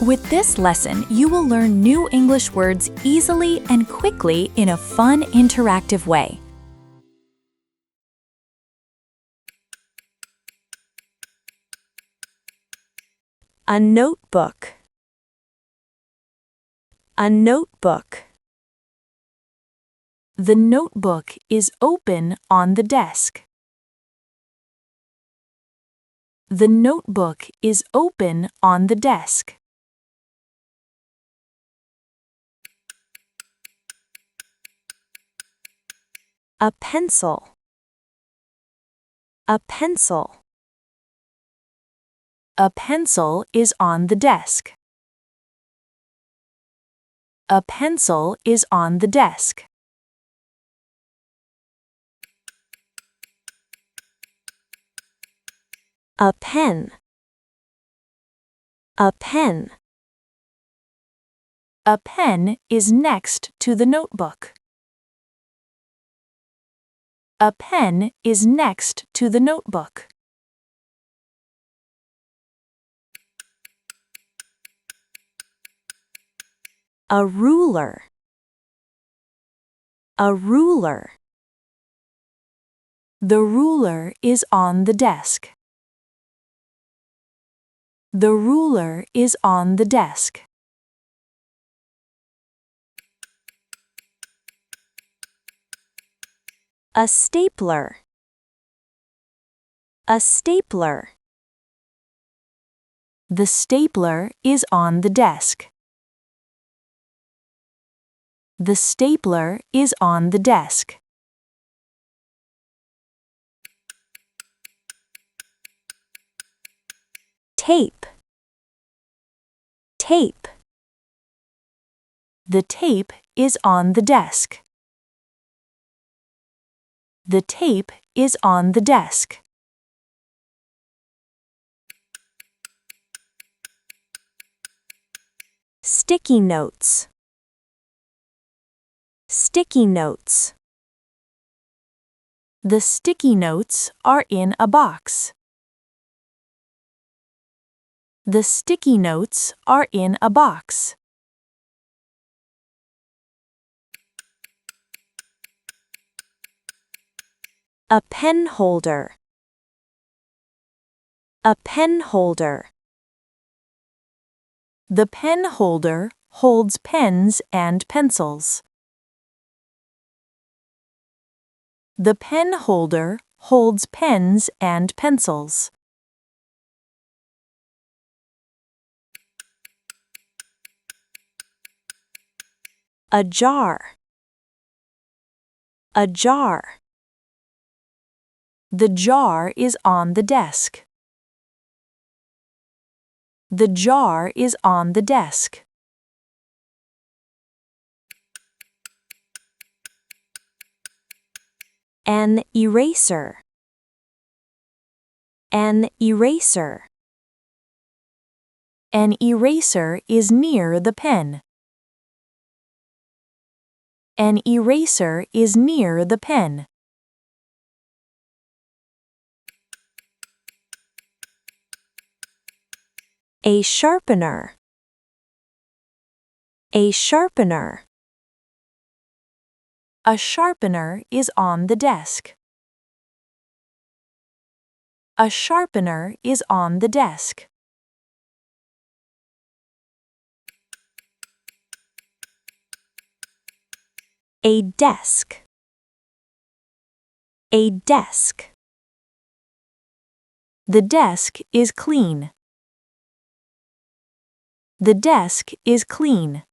With this lesson, you will learn new English words easily and quickly in a fun, interactive way. A notebook. A notebook. The notebook is open on the desk. The notebook is open on the desk. A pencil. A pencil. A pencil is on the desk. A pencil is on the desk. A pen. A pen. A pen is next to the notebook. A pen is next to the notebook. A ruler. A ruler. The ruler is on the desk. The ruler is on the desk. A stapler. A stapler. The stapler is on the desk. The stapler is on the desk. Tape. Tape. The tape is on the desk. The tape is on the desk. Sticky notes. Sticky notes. The sticky notes are in a box. The sticky notes are in a box. A pen holder. A pen holder. The pen holder holds pens and pencils. The pen holder holds pens and pencils. A jar. A jar. The jar is on the desk. The jar is on the desk. An eraser. An eraser. An eraser is near the pen. An eraser is near the pen. A sharpener. A sharpener. A sharpener is on the desk. A sharpener is on the desk. A desk. A desk. The desk is clean. The desk is clean.